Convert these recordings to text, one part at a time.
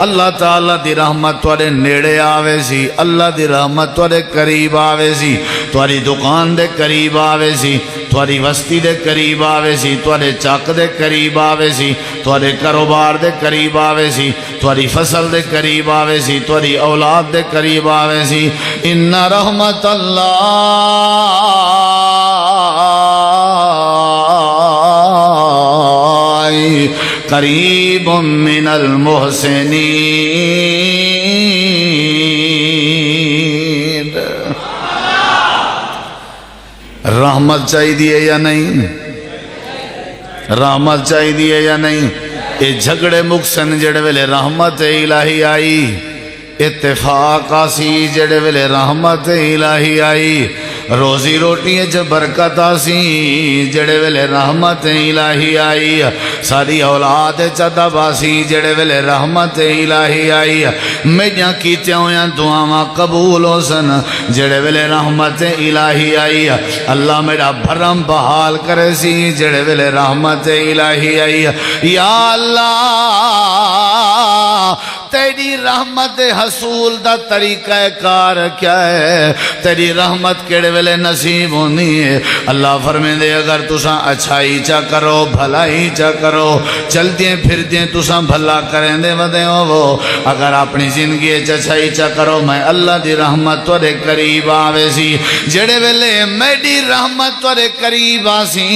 اللہ تعالیٰ دی رحمت توڑے نیڑے آوے سی، اللہ دی رحمت توڑے قریب آوے سی، توڑی دکان دے قریب آوے سی، توڑی وستی دے قریب آوے سی، توڑے چاک دے قریب آوے سی، توڑے کاروبار دے قریب آوے سی، توڑی فصل دے قریب آوے سی، توڑی اولاد دے قریب آوے سی۔ ان رحمت اللہ قریب من المحسنین۔ رحمت چاہی دیئے یا نہیں؟ رحمت چاہی دیئے یا نہیں؟ اے جھگڑے مکسن جڑے ویلے رحمت الہی آئی، اتفاق آسی جڑے ویلے رحمت الہی آئی، روزی روٹی جو برکت آسی جڑے ویلے رحمت الہی آئی، ساری اولاد چدب آسی جڑے ویلے رحمت الہی آئی، میجاں کیتے ہویاں دعاواں قبول ہو سن جڑے ویلے رحمت الہی آئی، اللہ میرا بھرم بحال کرے سی جڑے ویلے رحمت الہی آئی۔ یا اللہ تیری رحمت حصول دا طریقہ کار کیا ہے؟ تیری رحمت کیڑے ویلے نصیب ہونی ہے؟ اللہ فرمائے دے اگر تساں اچھائی چا کرو بھلائی چا کرو چل دیں پھر دیں تساں بھلا کریں دے ودیں وہ، اگر اپنی زندگی اچھائی چا کرو میں اللہ دی رحمت تورے قریب آوے سی۔ جڑے ویلے میری رحمت تورے قریب آسی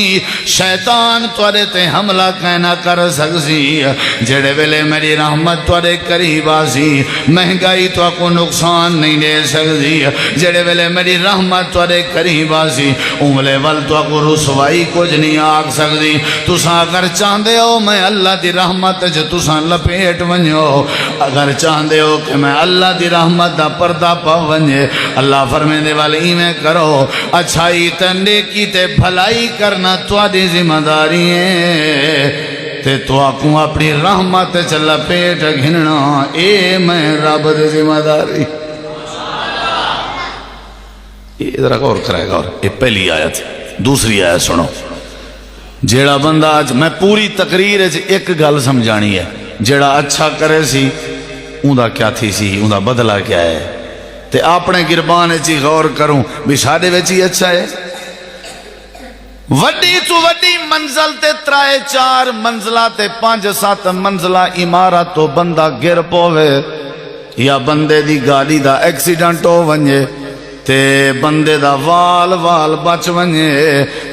شیطان تورے تے حملہ کہنا کر سکسی، جڑے ویلے میری رحمت تورے قریب باسی مہنگائی تو کو نقصان نہیں دے سکتی، جڑے ویلے میری رحمت تورے قریب آسی انگلے ول تو کو رسوائی کچھ نہیں آگ سکتی۔ تساں اگر چاہندے ہو میں اللہ دی رحمت جو تساں لپیٹ ونجو، اگر چاہندے ہو کہ میں اللہ دی رحمت دا پردہ پا ونجے، اللہ فرمینے والے میں کرو اچھائی تے نیکی تے بھلائی کرنا تواڈی ذمہ داری ہے، تے تو آکوں اپنی رحمت چلا پیٹ گھننا اے میں رب دے ذمہ داری۔ یہ ذرا غور کرائے گا، اور یہ پہلی آیت۔ دوسری آیت سنو، جیڑا بندہ آج میں پوری تقریر ایک گل سمجھانی ہے، جیڑا اچھا کرے سی اوندا کیا تھی سی، اوندا بدلہ کیا ہے، تے اپنے گربان چی غور کروں بھی ساڑے ویچی اچھا ہے۔ وڈی تو وڈی منزل تے ترائے چار منزلہ تے 5-7 منزلہ عمارت تو بندہ گر پوے یا بندے دی گاڑی دا ایکسیڈنٹ ہو ونجے تے بندے دا وال بچ ونجے،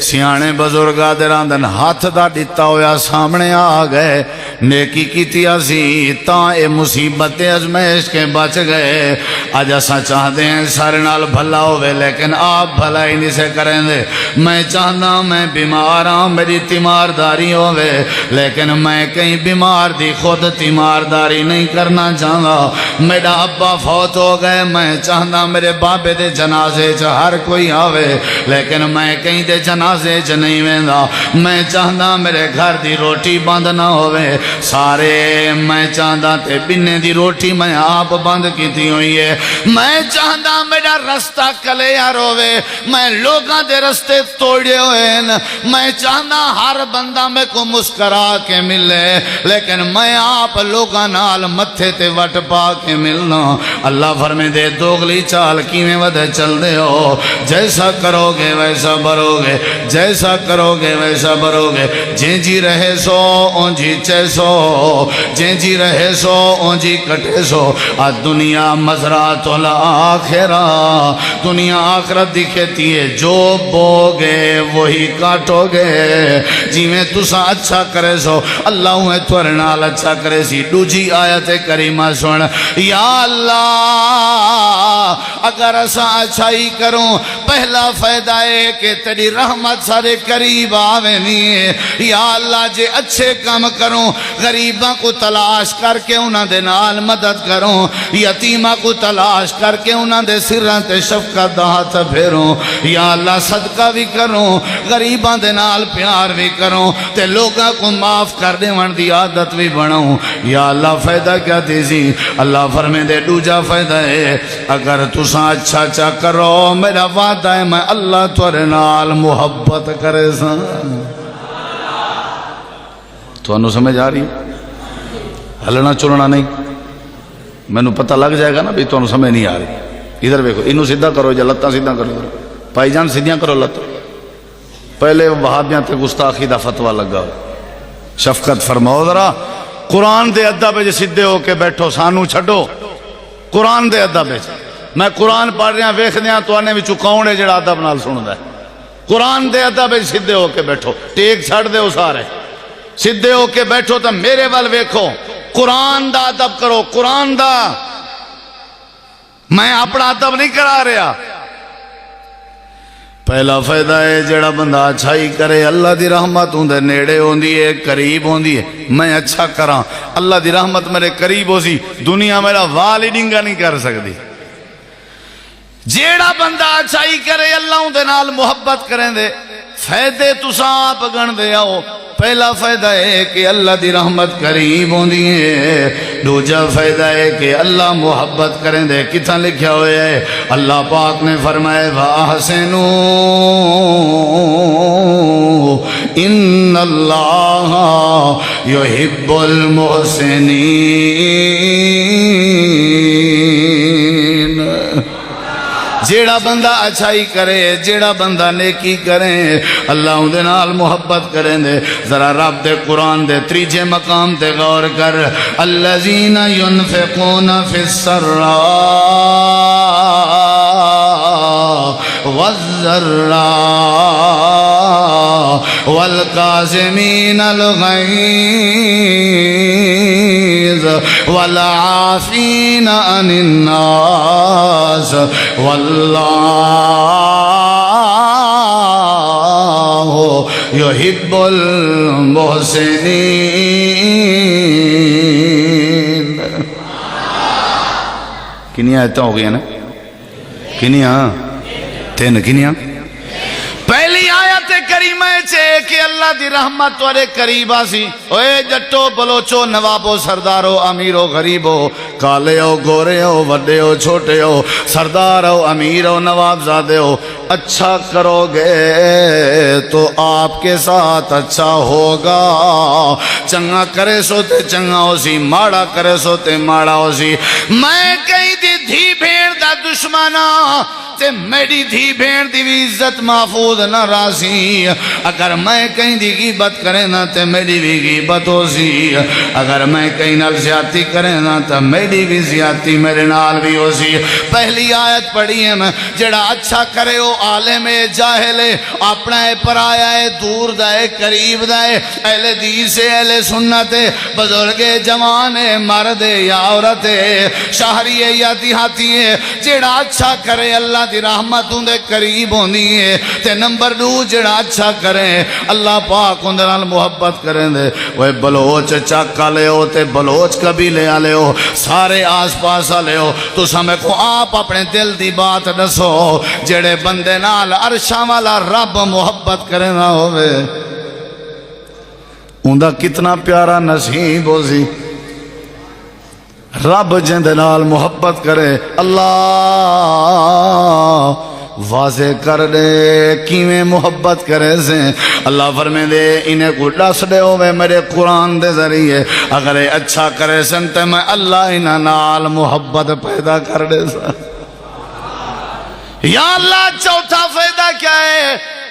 سیانے بزرگا دے راندن ہاتھ دا ڈیتا ہویا سامنے آ گئے، نیکی کیتی آسی تاں اے مصیبت ازمیش کے بچ گئے۔ آج اساں چاہتے ہیں سارے نال بھلا ہوئے لیکن آپ بھلا ہی نہیں سے کریں دے۔ میں چاہنا میں بیمار ہاں میری تیمارداری ہوئے لیکن میں کہیں بیمار دی خود تیمارداری نہیں کرنا چاہتا۔ میرا ابا فوت ہو گئے، میں چاہنا میرے بابے دے جنازے چ ہر کوئی آوے لیکن میں کہیں دے جنازے چ نہیں ویندا۔ میں چاہنا میرے گھر دی روٹی بند نہ ہوئے، سارے میں چاہنا تے بنے دی روٹی میں آپ بند کیتی ہوئی ہے۔ میں چاہنا میرا رستہ کلیار ہوئے، میں لوگاں دے رستے توڑے ہوئے، میں چاہنا ہر بندہ میں کو مسکرا کے ملے لیکن میں آپ لوگاں نال متھے تے وٹ پا کے ملنا۔ اللہ فرمے دے دوگلی چال کیویں ودے چل دے ہو، جیسا کرو گے ویسا برو گے، جیسا کرو گے ویسا برو گے۔ جیں جی رہے سو اون جی چیسو، جیں جی رہے سو اون جی کٹے سو۔ دنیا مزرعۃ الآخرہ، دنیا آخرت دی کھیتی ہے، جو بو گے وہی کاٹو گے۔ جی میں تسا اچھا کرے سو اللہ ہوئے تور نال اچھا کرے سی۔ دوجی آیت کریمہ سن، یا اللہ اگر اسا اچھائی کروں پہلا فائدہ ہے کہ تیری رحمت سارے قریب آوے نہیں۔ یا اللہ جے اچھے کام کروں، غریباں کو تلاش کر کے انہاں دے نال مدد کروں، یتیمہ کو تلاش کر کے انہاں دے سراں تے شفقت دا ہاتھ پھیروں، یا اللہ صدقہ بھی کروں، غریباں دے نال پیار بھی کروں تے لوگاں کو معاف کر دے ون دی عادت بھی بناؤں۔ یا اللہ فائدہ کیا دیسی؟ اللہ فرمے دے دوجا فائدہ ہے اگر تساں اچھا چا کرو میرا وعدہ ہے میں اللہ تورے نال محبت کرے ساں۔ تو انہوں سمجھ آ رہی؟ ہلنا چلنا نہیں، مینو پتہ لگ جائے گا نا بھی تمہیں سمجھ نہیں آ رہی. ادھر ویکھو، اینو سیدھا کرو یا لتاں سیدھا کرو. بھائی جان سیدھیاں کرو لت. پہلے وہابیاں تے گستاخی دا فتویٰ لگا. شفقت فرماؤ ذرا، قرآن دے ادب وچ سیدھے ہو کے بیٹھو، سانو چھڈو. قرآن دے ادب وچ میں قرآن پڑھ رہا ویکھدیاں توانے وچوں کون ہے جڑا ادب نال سندا ہے؟ قرآن دے ادب وچ سیدھے ہو کے بیٹھو. ٹیک چھڈ دیو سارے، سیدھے ہو کے بیٹھو تے میرے ول ویکھو. قرآن دا ادب کرو، قرآن دا. میں اپنا ادب نہیں کرا رہا. پہلا فائدہ ہے جڑا بندہ اچھائی کرے اللہ دی رحمت اندر نیڑے ہوندی ہے، قریب ہوندی ہے. میں اچھا کراں اللہ دی رحمت میرے قریب ہو سی، دنیا میرا وال ہی ڈنگا نہیں کر سکتی. جیڑا بندہ اچھائی کرے اللہ اندر نال محبت کریں دے. فائدے تساں آپ گن دے آؤ. پہلا فائدہ ہے کہ اللہ دی رحمت قریب ہوندی ہے. دوجا فائدہ ہے کہ اللہ محبت کریں دے. کتھاں لکھیا ہوئے ہے؟ اللہ پاک نے فرمائے وَأَحْسِنُوا إِنَّ اللَّهَ يُحِبُّ الْمُحْسِنِينَ. جیڑا بندہ اچھائی کرے، جیڑا بندہ نیکی کرے، اللہ اندے نال محبت کریں دے. ذرا رب دے قرآن دے تریجے مقام تے غور کر. الذین ينفقون فی السراء والضراء والکاظمین الغیظ والعافین عن الناس واللہ یحب المحسنین. کنیاں آیتاں ہو گئی ہیں نا؟ کنیاں؟ تین کنیاں؟ پہلی آیت کریمہ چھے کہ اللہ دی رحمت تورے قریب آسی. اوے جٹو بلوچو نوابو سردارو امیرو غریبو، کالے ہو گورے ہو وڈے ہو چھوٹے ہو، سردار ہو امیر ہو نواب زادے ہو، اچھا کرو گے تو آپ کے ساتھ اچھا ہوگا. چنگا کرے سو تے چنگا ہو سی، ماڑا کرے سو تے ماڑا ہو سی. میں کہیں دی دھی بھیڑ دا دشمنا تے میری دھی بھیڑ دی بھی عزت محفوظ نہ راسی. اگر میں کہیں دی غیبت کرے نا تے میری بھی غیبت ہو سی. اگر میں کہیں نال زیادتی کرے نا تے میری بھی زیادتی میرے نال بھی ہو سی. پہلی آیت پڑھی ہے میں، جڑا اچھا کرے ہو عالم ہے جاہل ہے، اپنا ہے پرایا ہے، دور دا ہے قریب دا ہے، اہل حدیث ہے اہل سنت ہے، بزرگ ہے جوان ہے مرد ہے یا عورت ہے، شہری ہے یا دیہاتی ہے، جڑا اچھا کرے اللہ دی رحمت اندے قریب ہونی ہے. تے نمبر 2 جڑا اچھا کرے اللہ پاک اندے نال محبت کریں دے. وہ بلوچ چاکا لے ہو تے بلوچ قبیلے آلے ہو، سارے آس پاس آلے ہو، تو سمیں کو آپ اپنے دل دی بات دسو. جڑے بندے نال عرشاں والا رب محبت کرے نہ ہوئے اندہ کتنا پیارا نصیب ہو سی. رب جند نال محبت کرے. اللہ واضح کر دے کیویں محبت کرے سے. اللہ فرمے دے انہیں کو ڈس دے ہوئے میرے قرآن دے ذریعے. اگر اچھا کرے سن تے میں اللہ انہیں نال محبت پیدا کر دے سا. یا اللہ چوتھا فائدہ کیا ہے؟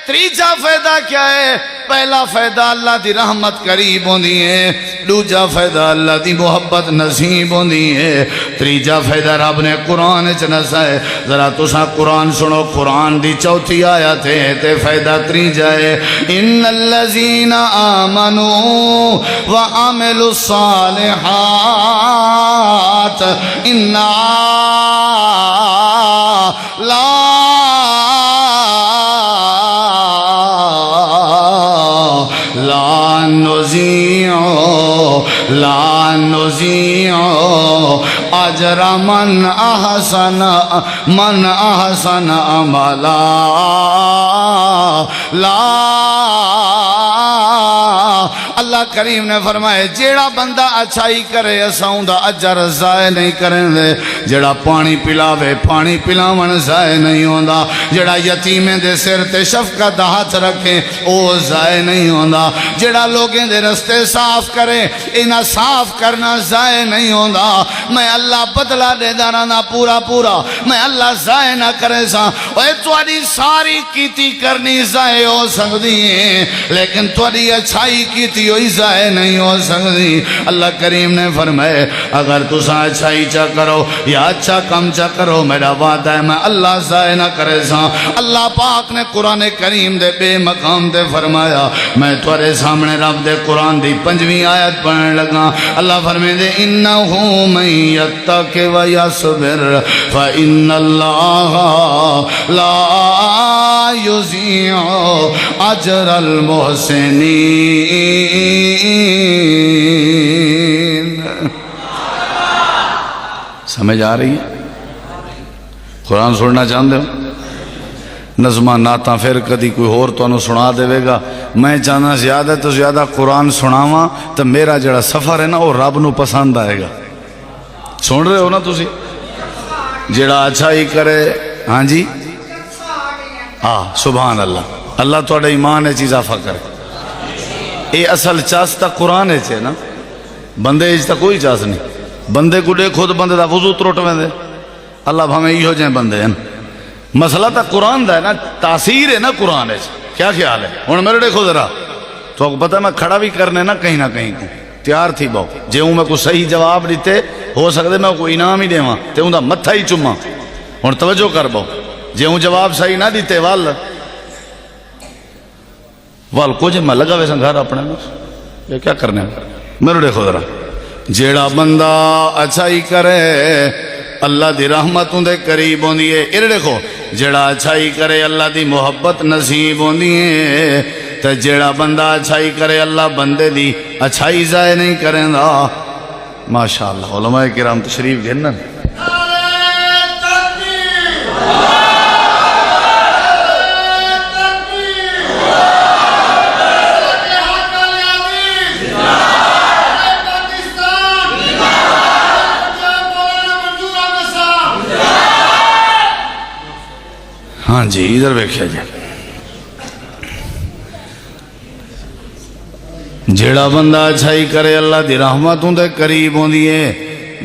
تریجا فائدہ کیا ہے؟ پہلا فائدہ اللہ دی رحمت قریب ہوندی ہے. دوجا فائدہ اللہ دی محبت نصیب ہوندی ہے. تریجا فائدہ رب نے قرآن چ نسا ہے. ذرا تساں قرآن سنو. قرآن دی چوتھی آیت ہے تے فائدہ تریجا ہے. ان الذین آمنوا وعملوا الصالحات انا لا نضيع اجر من احسن عملا. لا اللہ کریم نے فرمایا جیڑا بندہ اچھائی کرے اساں دا اجر ضائع نہیں کریں دے، جیڑا پانی پلاوے پانی پلاون ضائع نہیں ہوندا، جیڑا یتیمیں دے سر تے شفقت ہاتھ رکھے او ضائع نہیں ہوندا، جیڑا لوگیں دے رستے صاف کرے انہاں صاف کرنا ضائع نہیں ہوندا۔ میں اللہ بدلہ دے دانا پورا پورا، میں اللہ ضائع نہ کرے سا۔ اے تواڈی ساری کیتی کرنی ضائع ہو سکتی ہے لیکن تواڈی اچھائی کیتی ہوئی ضائع نہیں ہو سکتی۔ اللہ کریم نے فرمائے اگر تساں اچھائی چا کرو یا اچھا کم چا کرو میرا وعدہ ہے میں اللہ ضائع نہ کرے سا۔ اللہ پاک نے قرآن کریم دے بے مقام دے فرمایا، میں تورے سامنے رب دے قرآن دی 5ویں آیت پڑھنے لگا۔ اللہ فرمائے دے انہو من یتق و یصبر فإن اللہ لا یضیع اجر المحسنین۔ سمجھ آ رہی ہے؟ قرآن سننا چاہتے ہو؟ نظمہ نعتاں پھر کدی کوئی اور تو سنا دے گا۔ میں چاہنا زیادہ تو زیادہ قرآن سناواں تو میرا جڑا سفر ہے نا وہ رب نو پسند آئے گا۔ سن رہے ہو نا تسی؟ جڑا اچھائی کرے، ہاں جی سبحان اللہ، اللہ تھوڑا ایمان ہے اضافہ کرے۔ اے اصل چاس تا قرآن ہے نا، بندے تا کوئی چاس نہیں۔ بندے کو دے خود بندے دا وضو تروٹ ویندے، اللہ بھامیں یہ ہو جائیں بندے ہیں۔ مسئلہ تا قرآن دا ہے نا، تاثیر ہے نا قرآن ہے۔ کیا خیال ہے؟ ہوں میرے دیکھو ذرا، تو آپ کو پتہ ہے میں کھڑا بھی کرنے نا کہیں نہ کہیں کو تیار تھی باؤ، جے ہوں میں کوئی صحیح جواب دیتے ہو سکتے میں کوئی انعام ہی دیواں تے ہوں دا متھا ہی چما۔ ہوں توجہ کر باؤ، جے ہوں جواب صحیح نہ دیتے وال کچھ میں لگا ویسا گھر اپنے یہ کیا کرنے میرے دیکھو ذرا، جیڑا بندہ اچھائی کرے اللہ دی رحمتوں دے قریب ہوندی ہے۔ یہ دیکھو جیڑا اچھائی کرے اللہ دی محبت نصیب ہوندی ہے، تے جیڑا بندہ اچھائی کرے اللہ بندے دی اچھائی ضائع نہیں کریں دا۔ ماشاءاللہ علماء کرام تشریف گھنن۔ ہاں جی ادھر ویکھیا جی، جیڑا بندہ اچھائی کرے اللہ دی رحمتوں دے قریب ہوندی ہے،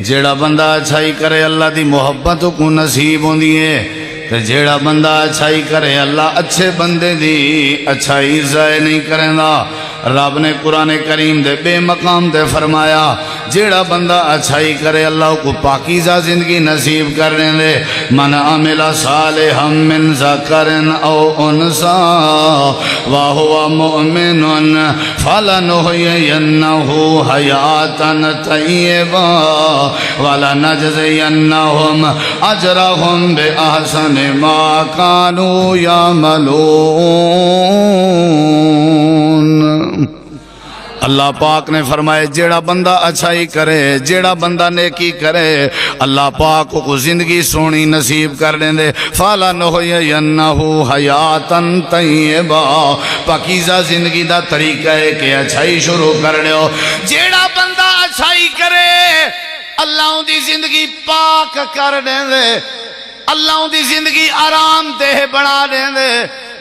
جیڑا بندہ اچھائی کرے اللہ دی محبتوں کو نصیب ہوندی ہے، تے جیڑا بندہ اچھائی کرے اللہ اچھے بندے دی اچھائی ضائع نہیں کریں دا۔ رب نے قرآن کریم دے بے مقام دے فرمایا جیڑا بندہ اچھائی کرے اللہ کو پاکیزہ زندگی نصیب کرنے دے۔ من عمل صالحا من ذکر او انثی وہو مؤمن فلنحیینہ حیاتا طیبا ولنجزینہم اجرہم بأحسن ما کانوا یعملون۔ اللہ پاک نے فرمائے جیڑا بندہ اچھائی کرے، جیڑا بندہ نیکی کرے اللہ پاک کو زندگی سونی نصیب کر دیں دے۔ فَلَنُحْيِيَنَّهُ حَيَاتًا طَيِّبًا، پاکیزہ زندگی دا طریقہ ہے کہ اچھائی شروع کر دیو۔ جیڑا بندہ اچھائی کرے اللہ ان دی زندگی پاک کر دیں دے، اللہ ان دی زندگی آرام دہ بنا دیں دے،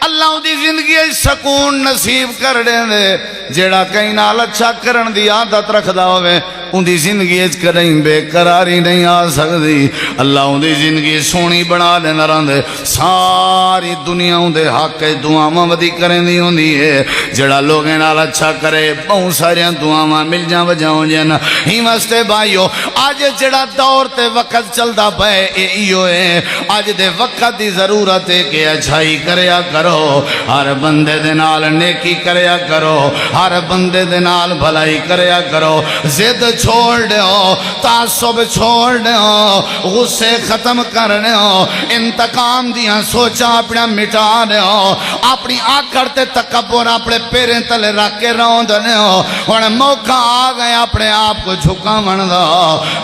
اللہ ان دی زندگی سکون نصیب کر دیں دے۔ جیڑا کہیں نال اچھا کرن دی عادت رکھ دا ہوئے ان دی زندگی کہیں بے قراری نہیں آ سکتی۔ اللہ ان دی زندگی سونی بنا دینا رہندے، ساری دنیا ان دے حق دعاواں ودی کریں دی ہوندی ہے۔ جڑا لوگیں نال اچھا کرے بہت ساریاں دعاواں مل جاں وجاؤں جن ہی واسطے بھائیو آج جڑا دور تے وقت چلدا پئے ایو ہے، آج دے وقت دی ضرورت ہے کہ اچھائی کریا کرو، ہر بندے دے نال نیکی کریا کرو، ہر بندے دے نال بھلائی کریا کرو۔ زد چھوڑ دیو، تعصب چھوڑ دیو، غصے ختم کر دیو، انتقام دیاں سوچا اپنا مٹا دیو، اپنی آکڑ تے تکبر اپنے پیریں تلے رکھ کے رون دیو۔ اور موقع آ گئے اپنے آپ کو جھکا من دا،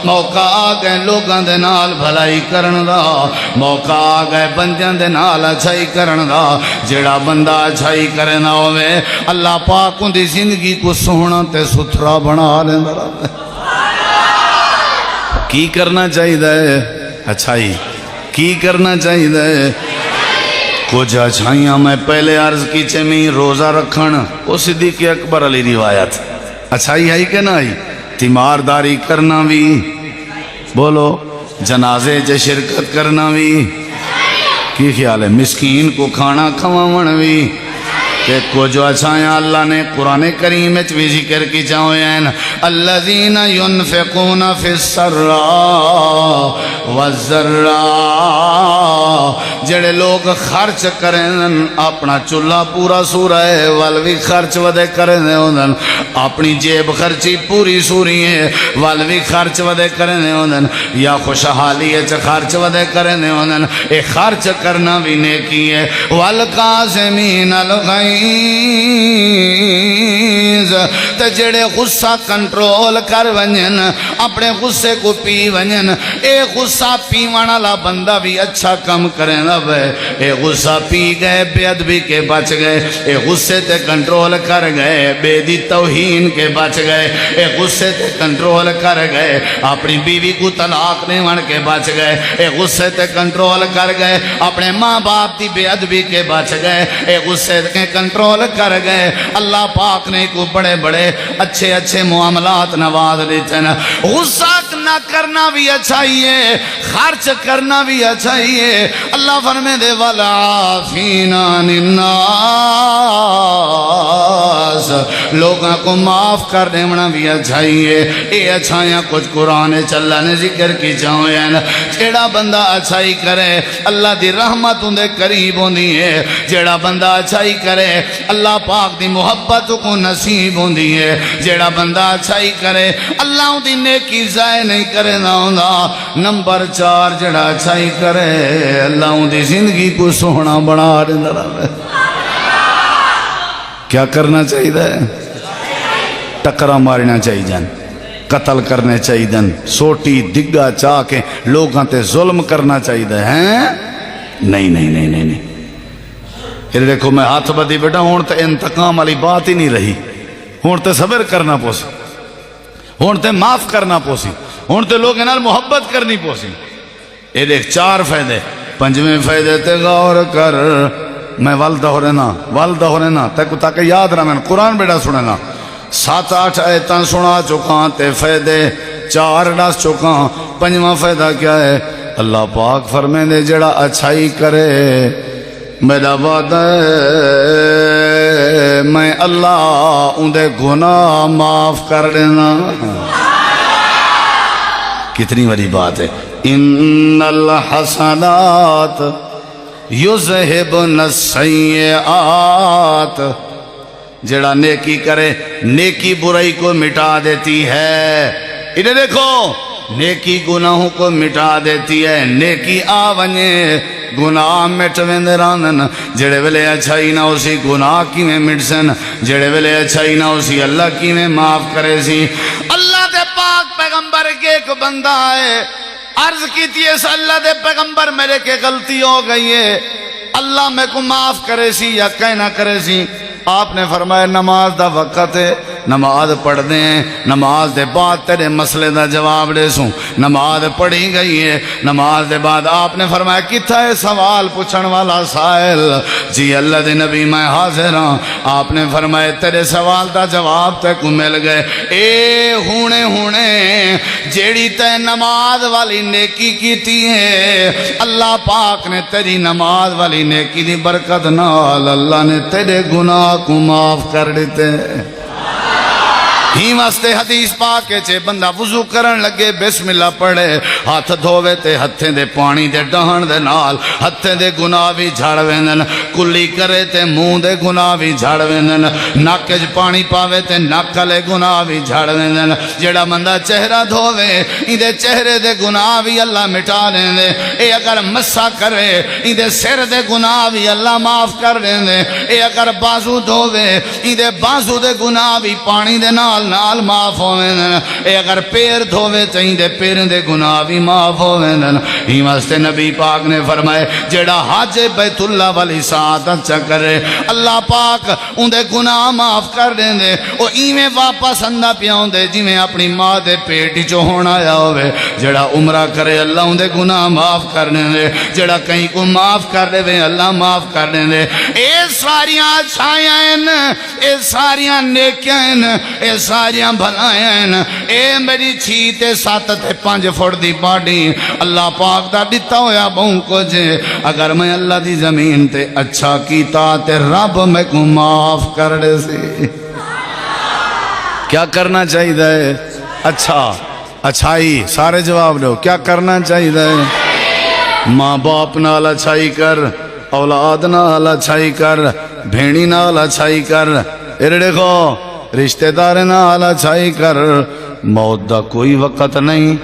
موقع آ گئے لوگاں دے نال بھلائی کرن دا، موقع آ گئے بندیاں دے نال اچھائی کرن دا۔ جیڑا بندہ اچھائی کرے نہ ہوئے اللہ پاک ان دی زندگی کو سونا تے ستھرا بنا لینا۔ کی کرنا چاہیے؟ اچھائی۔ کی کرنا چاہیے؟ کچھ اچھائیاں میں پہلے عرض کی میں روزہ رکھن، وہ صدیق اکبر علی روایت اچھائی ہے کہ نہ آئی؟ تیمارداری کرنا بھی، بولو جنازے چ شرکت کرنا بھی، کی خیال ہے؟ مسکین کو کھانا کھواون بھی، کہ کچھ اچھایاں اللہ نے قرآن کریم میں بھی ذکر کی چاہوئے ہیں، الذین ینفقون فی السراء والضراء، جڑے لوگ خرچ کریں اپنا چولہا پورا سورا ہے وال بھی خرچ ودے کریں ہوندن، اپنی جیب خرچی پوری سوری ہے وال بھی خرچ ودے کریں ہوندن، یا خوشحالی ہے خرچ ودے کریں ہوندن، اے خرچ کرنا بھی نیکی ہے۔ والقاسمین الغیظ، تے جڑے غصہ کنٹرول کر ونجن، اپنے غصے کو پی ونجن، اے غصہ پیوان والا بندہ بھی اچھا کم کریں نہ بے، اے غصہ پی گئے بے ادبی کے بچ گئے، اے غصے تے کنٹرول کر گئے بے دی توہین کے بچ گئے، اے غصے تے کنٹرول کر گئے اپنی بیوی کو طلاق دیون کے بچ گئے، اے غصے تے کنٹرول کر گئے اپنے ماں باپ دی بے ادبی کے بچ گئے، اے غصے کے کنٹرول کر گئے۔ اللہ پاک نے کو بڑے بڑے اچھے اچھے معاملات نواز دیتے ہیں۔ غصہ نہ کرنا بھی اچھائی ہے، خرچ کرنا بھی اچھائی ہے۔ اللہ فرمائے دے والعافین عن الناس، لوگوں کو معاف کر دینا بھی اچھائی ہے۔ اے اچھائیاں کچھ قرآن چلا نے ذکر کی چاہوئے ہیں، جیڑا بندہ اچھائی کرے اللہ دی رحمت اندے قریب ہوندی ہے، جیڑا بندہ اچھائی کرے اللہ پاک دی محبت کو نصیب ہوندی ہے، جیڑا بندہ اچھائی کرے اللہ دی نیکی ضائع نہیں کرے نہ ہوندا۔ نمبر 4 جیڑا اچھائی کرے اللہ دی زندگی کو سونا بنا دیندا۔ کیا کرنا چاہیے؟ ٹکرا مارنا چاہیے، قتل کرنے چاہیے، سوٹی دگا چاہ کے لوگاں تے ظلم کرنا چاہیے ہیں؟ نہیں نہیں نہیں نہیں نہیں۔ پھر دیکھو میں ہاتھ بدی بیٹا ہون تے انتقام والی بات ہی نہیں رہی، ہون تے صبر کرنا پوسی، ہون تے معاف کرنا پوسی، ہون تے لوگ انال محبت کرنی پوسی۔ یہ دیکھ 4 فائدے، 5ویں فائدے تے غور کر۔ میں والدہ ہو رہنا تاکہ یاد رہا، میں قرآن بیٹا سننا 7-8 آیتاں سنا چکاں تے فائدے 4 ڈس چکاں۔ 5واں فائدہ کیا ہے؟ اللہ پاک فرمائے دے جڑا اچھائی کرے میرا وعدہ ہے میں اللہ اندے گناہ معاف کر دینا۔ کتنی بڑی بات ہے۔ ان الحسنات یذہبن السیئات، جڑا نیکی کرے نیکی برائی کو مٹا دیتی ہے۔ انہیں دیکھو نیکی گناہوں کو مٹا دیتی ہے، نیکی آونے گناہ مٹ ویندے راندن۔ جڑے ویلے اچھائی نہ اسی گناہ کی میں مٹ سن، جڑے ویلے اچھائی نہ اسی اللہ کی میں معاف کرے سی۔ اللہ دے پاک پیغمبر کے ایک بندہ ہے، عرض کی تھی اس اللہ دے پیغمبر میرے کے غلطی ہو گئی ہے، اللہ میں کو معاف کرے سی یا کہنا کرے سی۔ آپ نے فرمایا نماز دا وقت ہے، نماز پڑھ دیں، نماز دے بعد تیرے مسئلے دا جواب دے سوں۔ نماز پڑھی گئی ہے، نماز دے بعد آپ نے فرمایا کتھا ہے سوال پوچھن والا سائل؟ جی اللہ دے نبی میں حاضر ہاں۔ آپ نے فرمایا تیرے سوال دا جواب تے کو مل گئے۔ اے ہونے جیڑی تے نماز والی نیکی کیتی ہے، اللہ پاک نے تیری نماز والی نیکی دی برکت نال اللہ نے تیرے گناہ کو معاف کر دیتے۔ ہی واسطے حدیث پاک چھے بندہ وضو کرن لگے بسم اللہ پڑھے، ہاتھ دھوے تے ہتھیں دے پانی دے ڈہن دے نال ہتھیں دے گناہ بھی جھاڑ ویندن۔ کلی کرے تے منہ دے گناہ بھی جھڑ ویندن نک وچ پانی پاوے تے نک والے گناہ بھی جھڑ ویندن جیڑا بندہ چہرہ دھووے ایندے چہرے دے گناہ بھی اللہ مٹا دیندے اے اگر مسا کرے ایندے سر دے گناہ بھی اللہ معاف کر دیندے اے اگر بازو دھووے ایندے بازو دے گناہ بھی پانی دے نال نال معاف ہوویں اے اگر پیر دھووے تے ایندے پیرن دے گناہ بھی معاف ہوویں ہی واسطے نبی پاک نے فرمائے جیڑا حج بیت اللہ والی ساتھ اچھا کرے اللہ پاک اندے گناہ معاف کر دیں دے او ایویں واپس اندہ پیاؤں دے جویں اپنی ماں دے پیٹی چو ہونا آیا ہوئے جیڑا عمرہ کرے اللہ اندے گناہ معاف کر دیں دے جیڑا کہیں کو معاف کر دے وے اللہ معاف کر دیں دے اے ساریاں اچھائیاں اے ساریاں نیکیاں اے ساریاں بھلائیں اے میری 6 تے 7 تے 5 فٹ دی باڈی اللہ پاک دا دیتا ہویا بہن کو جے اگر میں اللہ دی زمین تے اچھا کیتا تے رب میں کو معاف کر دے سی کیا کرنا چاہیے ہے اچھا اچھائی سارے جواب دو کیا کرنا چاہیے ہے ماں باپ نال اچھائی کر اولاد نال اچھائی کر بھینی نال اچھائی کر اے دیکھو رشتہ دار نال اچھائی کر موت دا کوئی وقت نہیں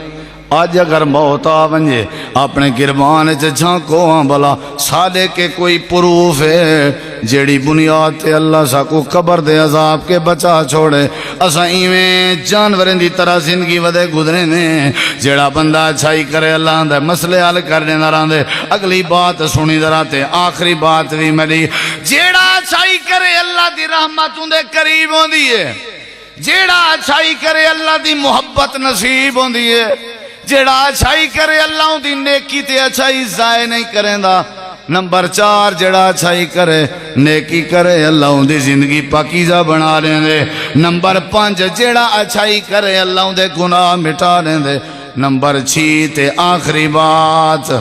آج اگر موت آ ونجے اپنے گربان جھانکو بلا سادے کے کوئی پروف ہے جیڑی بنیاد تے اللہ سا کو قبر دے عذاب کے بچا چھوڑے اسا ایویں جانوریں دی طرح زندگی ودے گزرے نے جیڑا بندہ اچھائی کرے اللہ دے مسئلے حل کرنے نہ راندے اگلی بات سنی ذرا تے آخری بات بھی ملی جیڑا اچھائی کرے اللہ دی رحمت اندے قریب ہوندی ہے جیڑا اچھائی کرے اللہ دی محبت نصیب ہوندی ہے جیڑا اچھائی کرے اللہ دی نیکی تے اچھائی ضائع نہیں کریں دا نمبر 4 جیڑا اچھائی کرے نیکی کرے اللہ دی زندگی پاکیزہ بنا لیں دے نمبر 5 جیڑا اچھائی کرے اللہ دے گناہ مٹا لیں دے نمبر 6 تے آخری بات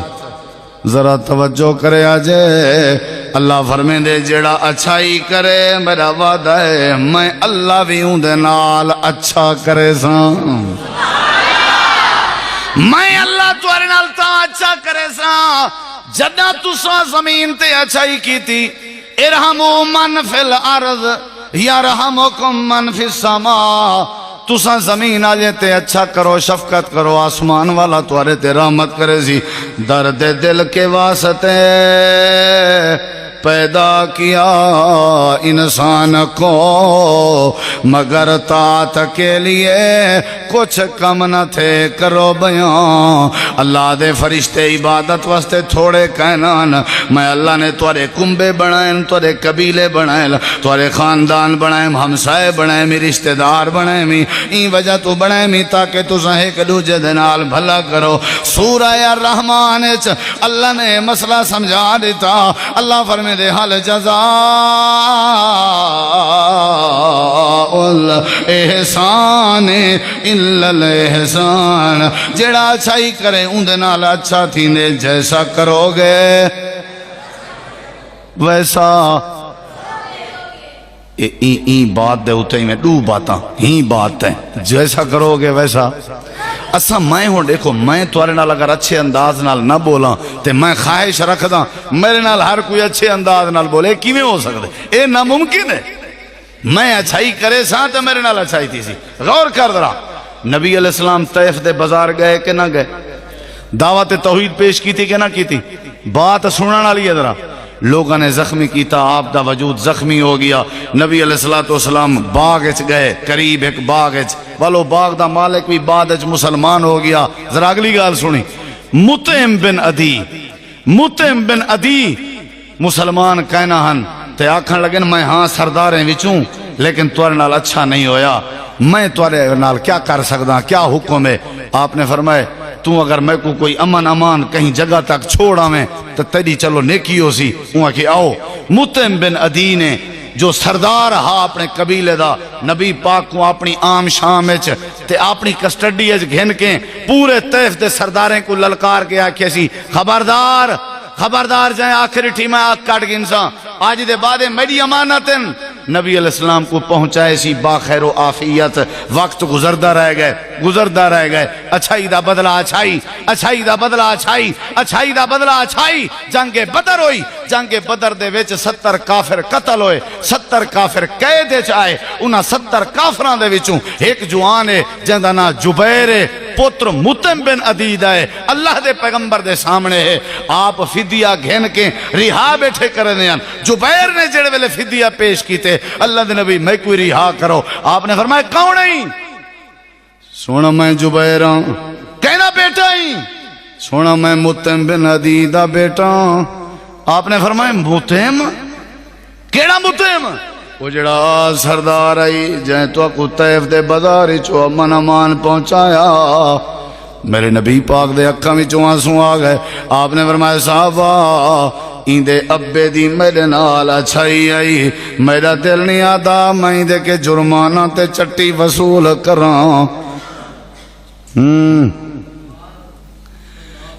ذرا توجہ کرے آجے اللہ فرمیں دے جیڑا اچھائی کرے میرا وعدہ ہے میں اللہ بھی ہوں دے نال اچھا کرے ساں میں اللہ تمہارے نال تاں اچھا کرے ساں جدہ تسا زمین تے اچھائی کی تھی ارحمو من فی الارض یرحمکم من فی السماء تسا زمین آجے تے اچھا کرو شفقت کرو آسمان والا تمہارے تے رحمت کرے سی درد دل کے واسطے پیدا کیا انسان کو مگر طاعت کے لیے کچھ کم نہ تھے کرو بیان اللہ دے فرشتے عبادت واسطے تھوڑے کہنان میں اللہ نے تورے کنبے بنائیں تورے قبیلے بنائیں تورے خاندان بنائیں ہمسائے بنائیں می رشتہ دار بنائیں می این وجہ تو بنائیں می تاکہ تساں ایک دوجے دے نال بھلا کرو سورہ الرحمن اللہ نے مسئلہ سمجھا دیتا اللہ فرمائے دے حال جزاء الاحسان الا الاحسان جیڑا اچھائی کرے اندے نال اچھا تھیندے جیسا کرو گے ویسا این بات دے ہوتے ہی میں دو باتاں ہی بات ہے جیسا کرو گے ویسا اسا میں ہوں دیکھو میں توارے نال اگر اچھے انداز نال نہ بولاں تے میں خواہش رکھ دا میرے نال ہر کوئی اچھے انداز نال بولے کیویں ہو سکتے اے ناممکن ہے میں اچھائی کرے ساں تے میرے نال اچھائی تھی سی غور کر درا نبی علیہ السلام طیف دے بازار گئے کہ نہ گئے دعوت توحید پیش کی تھی کہ نہ کی تھی بات سننا والی ہے ذرا لوگوں نے زخمی کیتا آپ دا وجود زخمی ہو گیا نبی علیہ السلام باغ اچ گئے قریب ایک باغ اچ والو باغ دا مالک بھی بعد اچ مسلمان ہو گیا ذرا اگلی گال سنی مطعم بن عدی مسلمان کہنا ہن تے آکھن لگن میں ہاں سرداریں وچوں لیکن توارے نال اچھا نہیں ہویا میں توارے نال کیا کر سکدا کیا حکم ہے آپ نے فرمائے تو اگر میں کو کوئی امن امان کہیں جگہ تک چھوڑا میں تو تیری چلو نیکی ہو سی وہاں کہ آؤ مطعم بن عدی نے جو سردار ہا اپنے قبیلے دا نبی پاک کو اپنی عام شام اچ تے اپنی کسٹڈی اچ گھن کے پورے طیف دے سرداریں کو للکار کے آکھے سی خبردار جائیں آخری ٹھی میں آگ کاٹ گنساں آج دے بعد میری امانتن نبی علیہ السلام کو پہنچائے سی باخیر و آفیت. وقت گزردا رہ گئے. اچھائی دا بدلہ اچھائی, اچھائی دا بدلہ اچھائی, اچھائی دا بدلہ اچھائی. جنگ بدر ہوئی. جنگ بدر دے وچ 70 کافر قتل ہوئے, 70 کافر قید وچ آئے. انہاں 70 کافراں دے وچوں ایک جوان ہے جندا نام جبیر ہے, پتر مطعم بن عدید ہے, اللہ دے پیغمبر دے سامنے ہے. آپ فدیہ گھن کے رہا بیٹھے کرنے ہیں. جبیر نے جڑے ویلے فدیہ پیش کیتے, اللہ دے نبی میں کوئی رہا کرو. آپ نے فرمایا کون نہیں؟ سونا میں جبیر ہوں. کہنا بیٹا ہی. سونا میں مطعم بن عدید دا بیٹا ہوں. آپ نے فرمایا مطعم؟ کیڑا مطعم؟ وہ جڑا سردار آئی جائیں تو کو طیف دے بازاری چو امن امان پہنچایا. میرے نبی پاک دے اکھاں وچوں آنسو آ گئے. آپ نے فرمایا صحابہ ایندے ابے دی میرے نال اچھائی آئی, میرا دل نہیں آتا میں ایندے کے جرمانہ تے چٹی وصول کراں.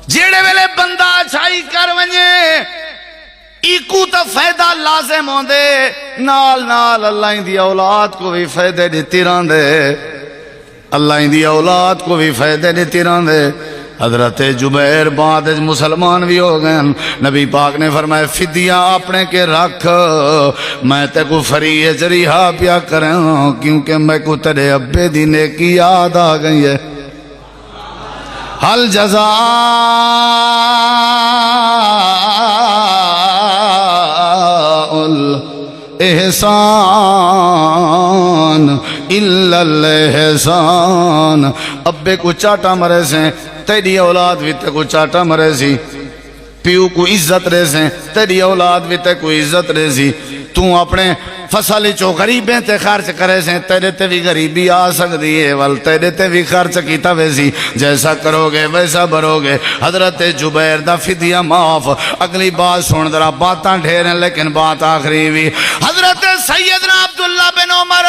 جیڑے ویلے بندہ اچھائی کر ونجے ایکو تا فائدہ لازم ہوں دے, نال نال اللہ ان دی اولاد کو بھی فائدے دیتی رہن دے. اللہ ان دی اولاد کو بھی فائدے دیتی رہن دے. حضرت جبیر بعد مسلمان بھی ہو گئے. نبی پاک نے فرمایا فدیہ اپنے کے رکھ, میں تے کو فریح رہا پیا کریں کیونکہ میں کو تیرے ابے دی نیکی یاد آ گئی ہے. حل جزاء احسان الا الاحسان. ابے کو چاٹا مرے سے تیری اولاد بھی تے کو چاٹا مرے سی. پیو کو عزت رہے سے تیری اولاد بھی تے کو عزت رہے سی. تو اپنے فصل چو غریبیں تے خرچ کرے سے تیرے تے بھی غریبی آ سکتی ہے, ول تیرے تے بھی خرچ کیتا ویسی جیسا کرو گے ویسا بھرو گے. حضرت جبیر دا فدیہ معاف. اگلی بات سن ذرا, باتاں ڈھیر ہیں لیکن بات آخری بھی. حضرت سیدنا عبداللہ بن عمر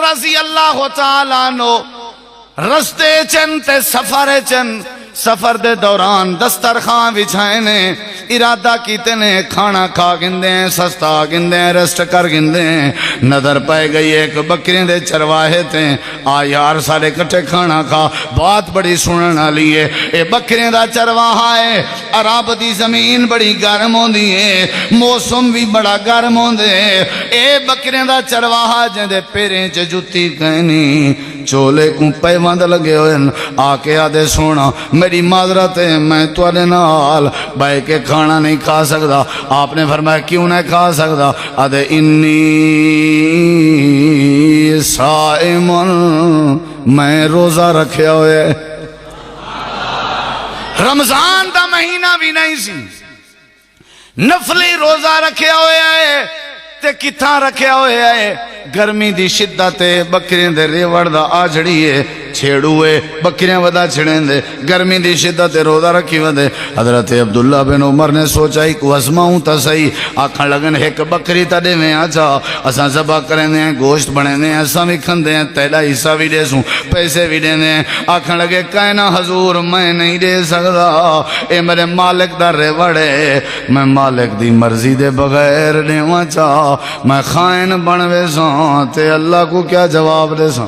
رضی اللہ تعالیٰ عنہ رستے چن تے سفر چن, سفر دے دوران دسترخوان بچھائے نے, ارادہ کیتے نے کھانا کھا گندے ہیں, سستا گندے ہیں, ریسٹ کر گندے ہیں. نظر پائے گئی ایک بکریاں دے چرواہے تھے. آ یار سارے کٹھے کھانا کھا, بات بڑی سنن والی ہے. اے بکریاں دا چرواہا ہے. عرب دی زمین بڑی گرم ہوندی ہے, موسم بھی بڑا گرم ہوندے. اے بکریاں دا چرواہا جندے پیریں چ جُتی کہنی, چولے کو پیوند لگے ہوئے. آ کے آدھے سونا میری معذرت ہے, میں تواڈے نال بھائی کے کھانا نہیں کھا سکتا. آپ نے فرمایا کیوں نہیں کھا سکتا؟ آدھے انی صائم, میں روزہ رکھیا ہوئے. رمضان دا مہینہ بھی نہیں سی, نفلی روزہ رکھیا ہوئے ہے. تے کتھاں رکھیا ہوئے ہے؟ گرمی دی شدت ہے, بکریاں دے ریوڑ دا آجڑی ہے, چھیڑوئے بکریاں ودا چھڑیں دے, گرمی دی شدت روزہ رکھی ودے. حضرت عبداللہ بن عمر نے سوچا ہی کو ازماؤں تا صحیح. آکھن لگن ایک بکری تا دے میں آجا, اساں ذبح کریں دے ہیں, گوشت بنے دے ہیں, اساں بھی کھن دے ہیں, تیلا حصہ بھی دے سوں, پیسے بھی دے دے ہیں. آکھن لگے کہنا حضور میں نہیں دے سکتا, اے میرے مالک دا ریوڑ ہے, میں مالک دی مرضی دے بغیر دیواں چاہ, میں خائن بنوے ساں تے اللہ کو کیا جواب دے ساں.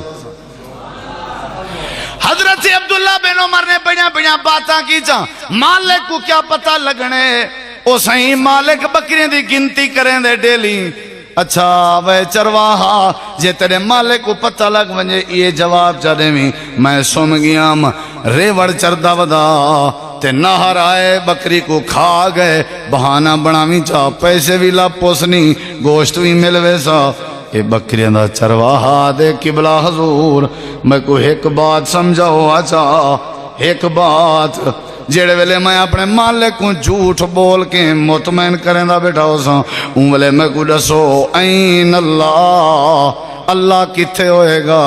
حضرت عبداللہ بن عمر نے بڑیاں بڑیاں باتاں کی چاں, مالک کو کیا پتہ لگنے, او صحیح مالک بکریاں دی گنتی کریں دے ڈیلی. اچھا وے چرواہا جے تیرے مالک کو پتہ لگ ونجے یہ جواب چاہ دے میں سم گیام ریوڑ چردہ ودا تے نہر آئے بکری کو کھا گئے, بہانہ بناویں چاہ پیسے بھی لا پوسنی, گوشت بھی ملوے سا. اے بکریاں دا چرواہا دے قبلہ حضور میں کو ایک بات سمجھاؤ آچا, ایک بات جیڑے ویلے میں اپنے مالک کو جھوٹ بول کے مطمئن کریں دا بیٹھا ہو سا, ان ویلے میں کو دسو این اللہ, اللہ کتھے ہوئے گا؟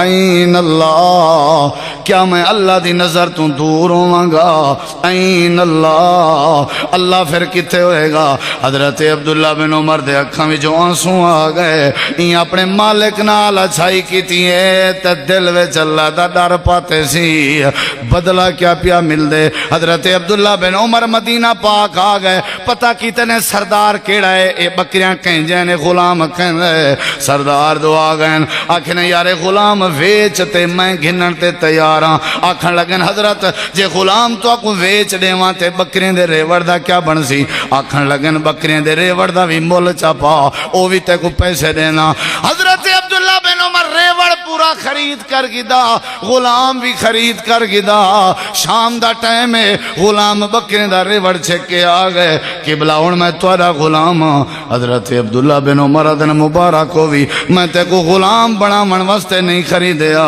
این اللہ، کیا میں اللہ دی نظر تو دور ہوں گا؟ این اللہ، اللہ پھر کتھے ہوئے گا؟ حضرت عبداللہ بن عمر دے اکھاں میں جو آنسوں آ گئے، یہ اپنے مالک نال اچھائی کیتی ہے تے دل وچ اللہ دا ڈر پاتے سی بدلہ کیا پیا مل دے۔ حضرت عبداللہ بن عمر مدینہ پاک آ گئے، پتہ کیتے سردار کیڑا ہے؟ اے بکریاں کہیں جائے غلام کہیں دے۔ سردار دو آ گئے، آکھنے یار غلام ویچتے میں گھنن تے تیار ہاں۔ آکھن لگن حضرت جے غلام تو آکو ویچ دے وہاں تے بکریاں دے ریوڑ دا کیا بن سی؟ آکھن لگن بکریاں دے ریوڑ دا بھی مول چاپا، او بھی تے کو پیسے دینا۔ حضرت عبداللہ بن عمر ریوڑ پورا خرید کر گدا، غلام بھی خرید کر گدا۔ شام دا ٹائم ہے، غلام بکریاں دا ریوڑ چھک کے آ گئے، قبلہ ہن میں تہاڈا غلام ہاں۔ حضرت عبداللہ بن عمر دن مبارک ہوئی، میں تے کو غلام بناون واسطے نہیں خریدیا،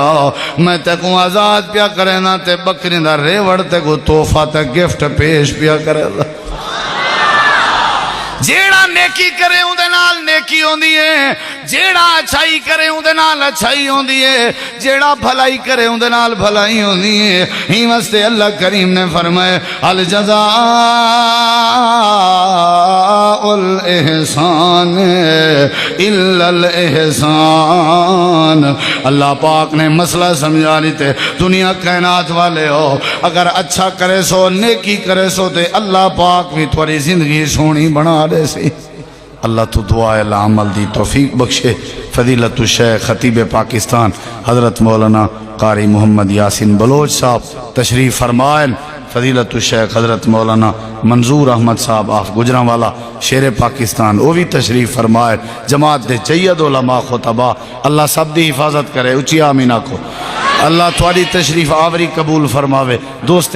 میں تے کو آزاد پیا کرے نا تے بکری دا ریوڑ تے کو تحفہ تے گفٹ پیش پیا کرے۔ جیڑا نیکی کرے اون دے نال نیکی ہوندی ہے، جیڑا اچھائی کرے اون دے نال اچھائی ہوندی ہے، جیڑا بھلائی کرے اون دے نال بھلائی ہوندی ہے۔ ہی واسطے اللہ کریم نے فرمایا الجزاء الاحسان الا الاحسان۔ اللہ پاک نے مسئلہ سمجھا لیتے، دنیا کائنات والے ہو، اگر اچھا کرے سو نیکی کرے سو تے اللہ پاک بھی تھوڑی زندگی سونی بنا دے سی۔ اللہ تو دعا العمل دی توفیق بخشے۔ فضیلت الشیخ خطیب پاکستان حضرت مولانا قاری محمد یاسین بلوچ صاحب تشریف فرمائیں۔ فضیلت الشیخ حضرت مولانا منظور احمد صاحب آف گجرانوالا شیر پاکستان وہ بھی تشریف فرمائے۔ جماعت دے چید علماء خطبہ اللہ سب دی حفاظت کرے، اچھی آمین آکھو۔ اللہ تھوڑی تشریف آوری قبول فرماوے۔ دوست